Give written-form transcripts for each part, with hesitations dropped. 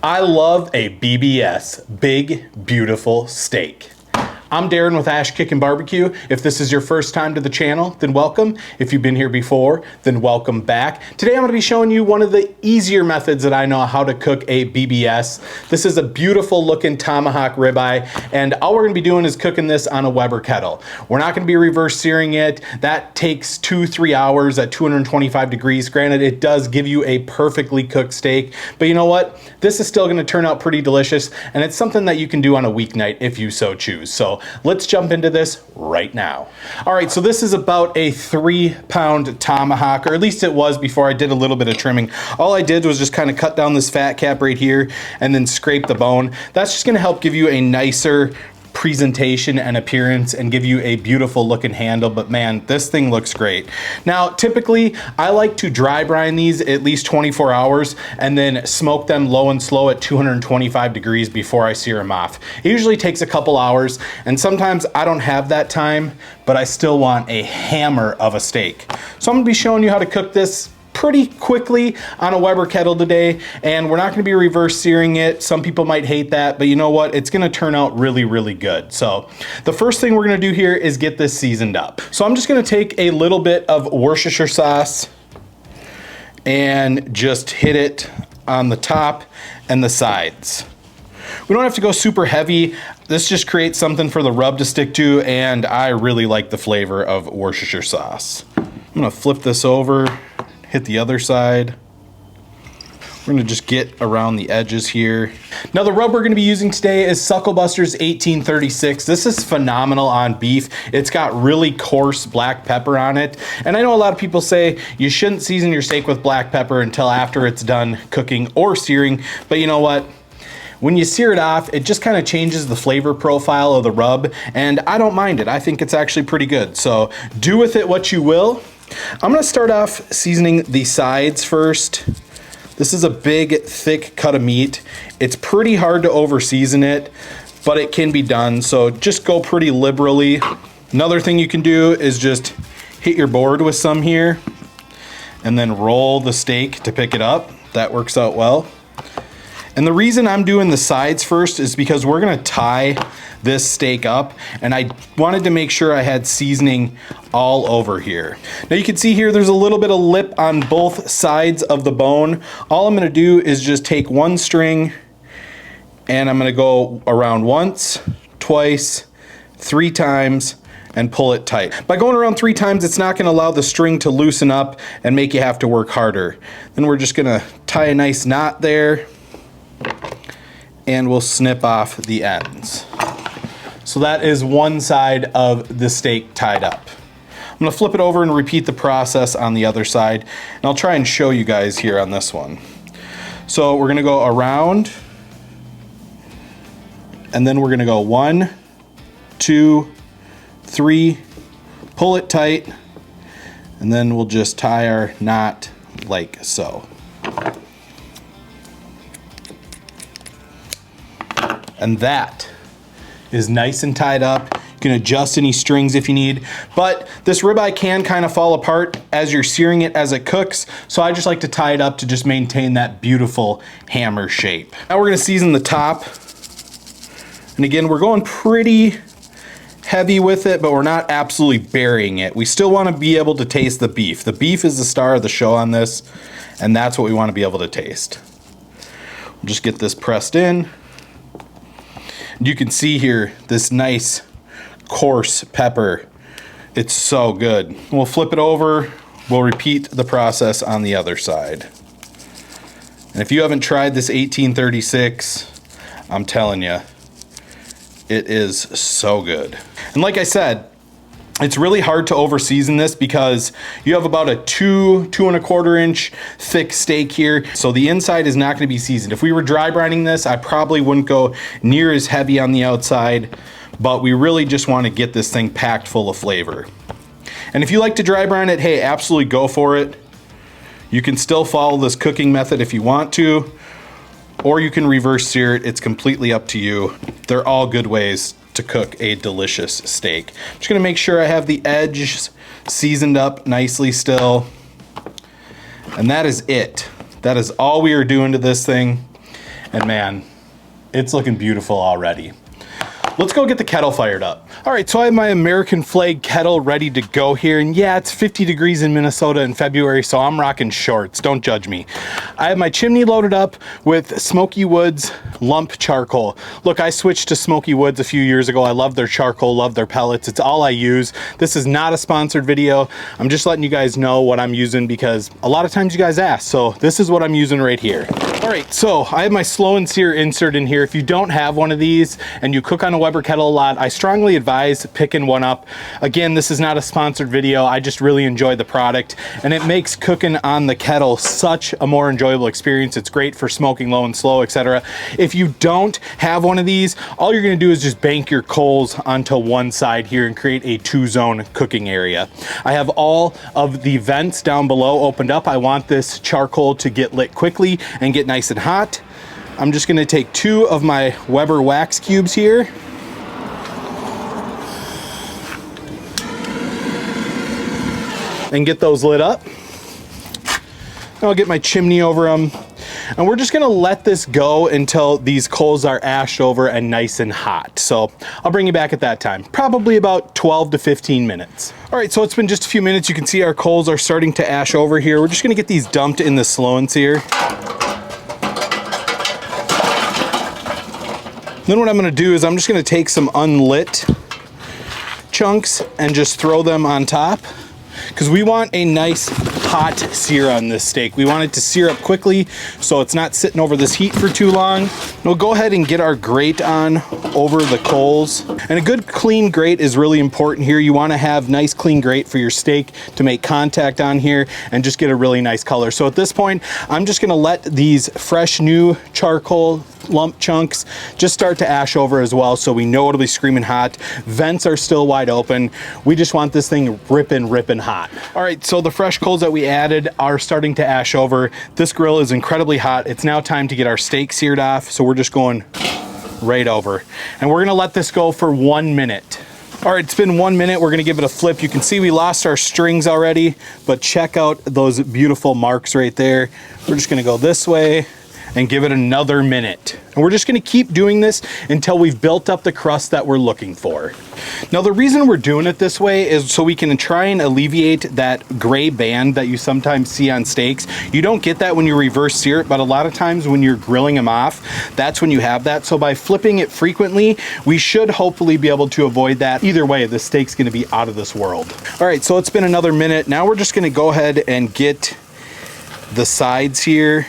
I love a BBS, big, beautiful steak. I'm Darren with Kickin BBQ. If this is your first time to the channel, then welcome. If you've been here before, then welcome back. Today I'm gonna be showing you one of the easier methods that I know how to cook a BBS. This is a beautiful looking tomahawk ribeye, and all we're gonna be doing is cooking this on a Weber Kettle. We're not gonna be reverse searing it. That takes 2-3 hours at 225 degrees. Granted, it does give you a perfectly cooked steak, but you know what? This is still gonna turn out pretty delicious, and it's something that you can do on a weeknight if you so choose. So let's jump into this right now. All right, so this is about a 3-pound tomahawk, or at least it was before I did a little bit of trimming. All I did was just kind of cut down this fat cap right here and then scrape the bone. That's just gonna help give you a nicer presentation and appearance and give you a beautiful looking handle, but man, this thing looks great. Now, typically, I like to dry brine these at least 24 hours and then smoke them low and slow at 225 degrees before I sear them off. It usually takes a couple hours, and sometimes I don't have that time, but I still want a hammer of a steak. So I'm gonna be showing you how to cook this pretty quickly on a Weber Kettle today, and we're not gonna be reverse searing it. Some people might hate that, but you know what? It's gonna turn out really, really good. So the first thing we're gonna do here is get this seasoned up. So I'm just gonna take a little bit of Worcestershire sauce and just hit it on the top and the sides. We don't have to go super heavy. This just creates something for the rub to stick to, and I really like the flavor of Worcestershire sauce. I'm gonna flip this over, hit the other side. We're gonna just get around the edges here. Now the rub we're gonna be using today is Sucklebuster's 1836. This is phenomenal on beef. It's got really coarse black pepper on it. And I know a lot of people say you shouldn't season your steak with black pepper until after it's done cooking or searing, but you know what? When you sear it off, it just kind of changes the flavor profile of the rub, and I don't mind it. I think it's actually pretty good. So do with it what you will. I'm gonna start off seasoning the sides first. This is a big, thick cut of meat. It's pretty hard to over season it, but it can be done, so just go pretty liberally. Another thing you can do is just hit your board with some here, and then roll the steak to pick it up. That works out well. And the reason I'm doing the sides first is because we're gonna tie this steak up, and I wanted to make sure I had seasoning all over here. Now you can see here there's a little bit of lip on both sides of the bone. All I'm gonna do is just take one string, and I'm gonna go around once, twice, 3 times, and pull it tight. By going around 3 times, it's not gonna allow the string to loosen up and make you have to work harder. Then we're just gonna tie a nice knot there, and we'll snip off the ends. So that is one side of the steak tied up. I'm gonna flip it over and repeat the process on the other side, and I'll try and show you guys here on this one. So we're gonna go around, and then we're gonna go 1, 2, 3, pull it tight, and then we'll just tie our knot like so. And that is nice and tied up. You can adjust any strings if you need, but this ribeye can kind of fall apart as you're searing it as it cooks, so I just like to tie it up to just maintain that beautiful hammer shape. Now we're gonna season the top. And again, we're going pretty heavy with it, but we're not absolutely burying it. We still wanna be able to taste the beef. The beef is the star of the show on this, and that's what we wanna be able to taste. We'll just get this pressed in. You can see here this nice coarse pepper. It's so good. We'll flip it over. We'll repeat the process on the other side. And if you haven't tried this 1836, I'm telling you, it is so good. And like I said, it's really hard to over season this because you have about a 2.25 inch thick steak here. So the inside is not gonna be seasoned. If we were dry brining this, I probably wouldn't go near as heavy on the outside, but we really just wanna get this thing packed full of flavor. And if you like to dry brine it, hey, absolutely go for it. You can still follow this cooking method if you want to, or you can reverse sear it. It's completely up to you. They're all good ways to cook a delicious steak. I'm just gonna make sure I have the edges seasoned up nicely still. And that is it. That is all we are doing to this thing. And man, it's looking beautiful already. Let's go get the kettle fired up. All right, so I have my American flag kettle ready to go here. And yeah, it's 50 degrees in Minnesota in February, so I'm rocking shorts. Don't judge me. I have my chimney loaded up with Smoky Woods lump charcoal. Look, I switched to Smoky Woods a few years ago. I love their charcoal, love their pellets. It's all I use. This is not a sponsored video. I'm just letting you guys know what I'm using because a lot of times you guys ask. So this is what I'm using right here. All right, so I have my slow and sear insert in here. If you don't have one of these and you cook on a Weber Kettle a lot, I strongly advise picking one up. Again, this is not a sponsored video. I just really enjoy the product and it makes cooking on the kettle such a more enjoyable experience. It's great for smoking low and slow, etc. If you don't have one of these, all you're gonna do is just bank your coals onto one side here and create a 2-zone cooking area. I have all of the vents down below opened up. I want this charcoal to get lit quickly and get nice and hot. I'm just gonna take 2 of my Weber wax cubes here. And get those lit up. I'll get my chimney over them. And we're just gonna let this go until these coals are ashed over and nice and hot. So I'll bring you back at that time, probably about 12 to 15 minutes. All right, so it's been just a few minutes. You can see our coals are starting to ash over here. We're just gonna get these dumped in the slow and sear. Then what I'm gonna do is I'm just gonna take some unlit chunks and just throw them on top because we want a nice hot sear on this steak. We want it to sear up quickly so it's not sitting over this heat for too long. We'll go ahead and get our grate on over the coals. And a good clean grate is really important here. You want to have nice clean grate for your steak to make contact on here and just get a really nice color. So at this point, I'm just gonna let these fresh new charcoal lump chunks just start to ash over as well, so we know it'll be screaming hot. Vents are still wide open. We just want this thing ripping hot. All right, so the fresh coals that we added are starting to ash over. This grill is incredibly hot. It's now time to get our steak seared off, so we're just going right over. And we're gonna let this go for 1 minute. All right, it's been 1 minute. We're gonna give it a flip. You can see we lost our strings already, but check out those beautiful marks right there. We're just gonna go this way and give it another minute. And we're just gonna keep doing this until we've built up the crust that we're looking for. Now, the reason we're doing it this way is so we can try and alleviate that gray band that you sometimes see on steaks. You don't get that when you reverse sear it, but a lot of times when you're grilling them off, that's when you have that. So by flipping it frequently, we should hopefully be able to avoid that. Either way, the steak's gonna be out of this world. All right, so it's been another minute. Now we're just gonna go ahead and get the sides here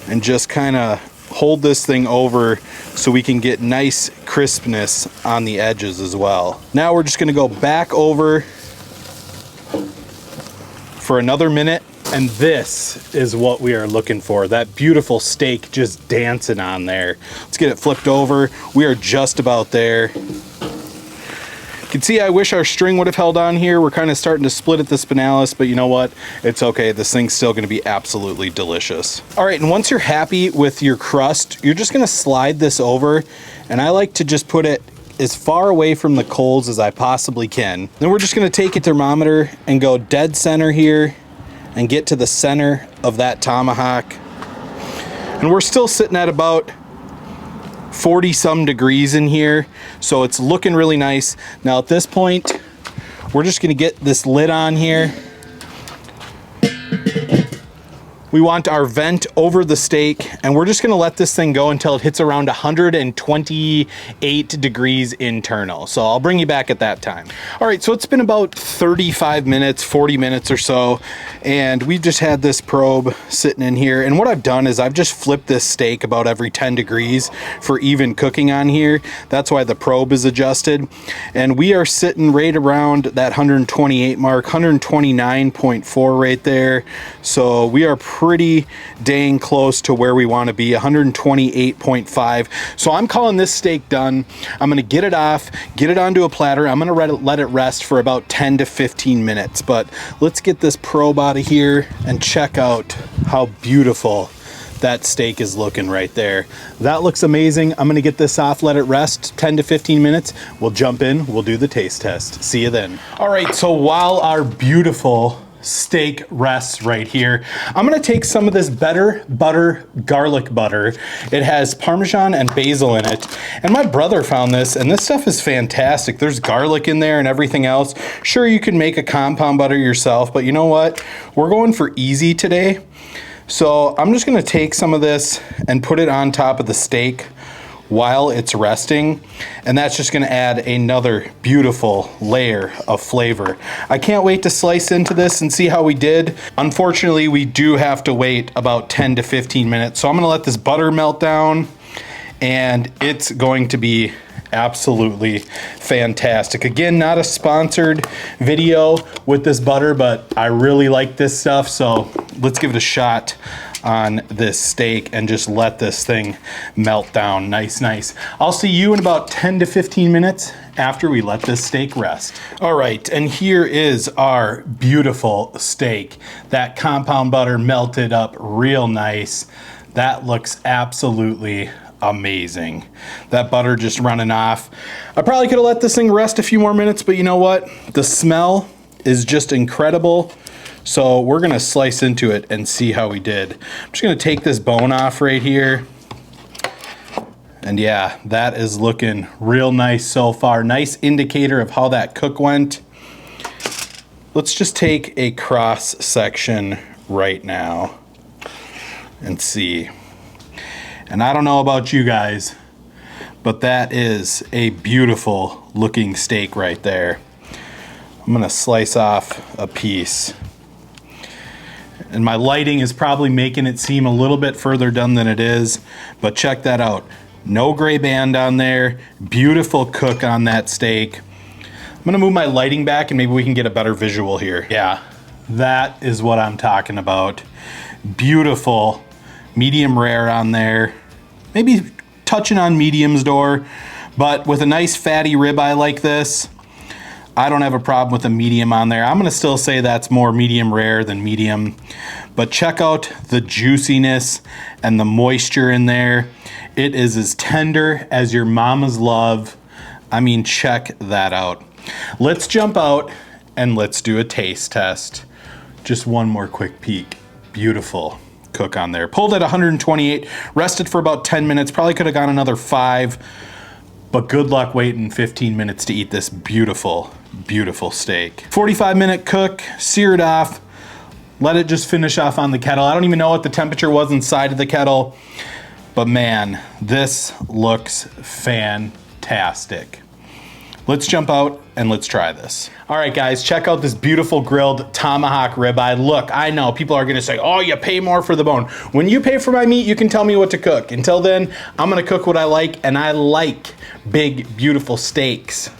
and just kind of hold this thing over so we can get nice crispness on the edges as well. Now we're just gonna go back over for another minute, and this is what we are looking for. That beautiful steak just dancing on there. Let's get it flipped over. We are just about there. You can see I wish our string would have held on here. We're kind of starting to split at the spinalis, but you know what? It's okay. This thing's still gonna be absolutely delicious. All right, and once you're happy with your crust, you're just gonna slide this over, and I like to just put it as far away from the coals as I possibly can. Then we're just gonna take a thermometer and go dead center here and get to the center of that tomahawk. And we're still sitting at about 40 some degrees in here, so it's looking really nice. Now at this point, we're just gonna get this lid on here. We want our vent over the steak, and we're just gonna let this thing go until it hits around 128 degrees internal. So I'll bring you back at that time. All right, so it's been about 35 minutes, 40 minutes or so, and we've just had this probe sitting in here. And what I've done is I've just flipped this steak about every 10 degrees for even cooking on here. That's why the probe is adjusted. And we are sitting right around that 128 mark, 129.4 right there. So we are pretty dang close to where we want to be, 128.5. So I'm calling this steak done. I'm going to get it off, get it onto a platter. I'm going to let it rest for about 10 to 15 minutes. But let's get this probe out of here and check out how beautiful that steak is looking right there. That looks amazing. I'm going to get this off, let it rest 10 to 15 minutes. We'll jump in, we'll do the taste test. See you then. All right, so while our beautiful steak rests right here. I'm gonna take some of this better butter, garlic butter. It has Parmesan and basil in it. And my brother found this, and this stuff is fantastic. There's garlic in there and everything else. Sure, you can make a compound butter yourself, but you know what? We're going for easy today. So I'm just gonna take some of this and put it on top of the steak while it's resting, and that's just gonna add another beautiful layer of flavor. I can't wait to slice into this and see how we did. Unfortunately, we do have to wait about 10 to 15 minutes, so I'm gonna let this butter melt down, and it's going to be absolutely fantastic. Again, not a sponsored video with this butter, but I really like this stuff, so let's give it a shot on this steak and just let this thing melt down nice. I'll see you in about 10 to 15 minutes after we let this steak rest. All right, and here is our beautiful steak. That compound butter melted up real nice. That looks absolutely amazing. That butter just running off. I probably could have let this thing rest a few more minutes, but you know what? The smell is just incredible. So we're gonna slice into it and see how we did. I'm just gonna take this bone off right here. And yeah, that is looking real nice so far. Nice indicator of how that cook went. Let's just take a cross section right now and see. And I don't know about you guys, but that is a beautiful looking steak right there. I'm gonna slice off a piece. And my lighting is probably making it seem a little bit further done than it is, but check that out. No gray band on there, beautiful cook on that steak. I'm gonna move my lighting back and maybe we can get a better visual here. Yeah, that is what I'm talking about. Beautiful, medium rare on there. Maybe touching on medium's door, but with a nice fatty ribeye like this, I don't have a problem with a medium on there. I'm gonna still say that's more medium rare than medium, but check out the juiciness and the moisture in there. It is as tender as your mama's love. I mean, check that out. Let's jump out and let's do a taste test. Just one more quick peek. Beautiful cook on there. Pulled at 128, rested for about 10 minutes, probably could have gone another 5, but good luck waiting 15 minutes to eat this beautiful steak. 45-minute cook, seared off, let it just finish off on the kettle. I don't even know what the temperature was inside of the kettle, but man, this looks fantastic. Let's jump out and let's try this. All right, guys, check out this beautiful grilled tomahawk ribeye. Look, I know people are gonna say, oh, you pay more for the bone. When you pay for my meat, you can tell me what to cook. Until then, I'm gonna cook what I like, and I like big, beautiful steaks.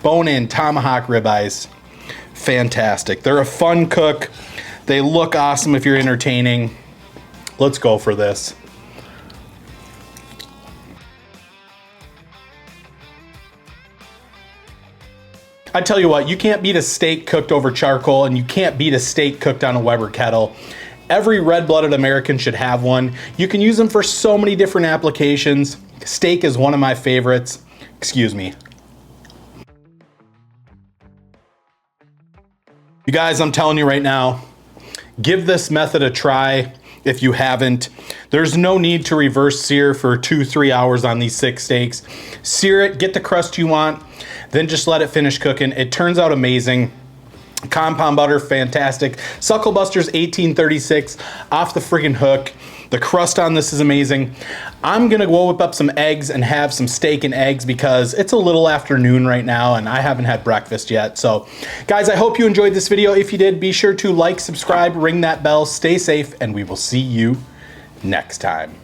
Bone-in tomahawk ribeyes, fantastic. They're a fun cook. They look awesome if you're entertaining. Let's go for this. I tell you what, you can't beat a steak cooked over charcoal, and you can't beat a steak cooked on a Weber Kettle. Every red-blooded American should have one. You can use them for so many different applications. Steak is one of my favorites. Excuse me. You guys, I'm telling you right now, give this method a try if you haven't. There's no need to reverse sear for 2-3 hours on these 6 steaks. Sear it, get the crust you want, then just let it finish cooking. It turns out amazing. Compound butter, fantastic. Suckle Busters 1836, off the friggin' hook. The crust on this is amazing. I'm gonna go whip up some eggs and have some steak and eggs because it's a little afternoon right now and I haven't had breakfast yet. So guys, I hope you enjoyed this video. If you did, be sure to like, subscribe, ring that bell, stay safe, and we will see you next time.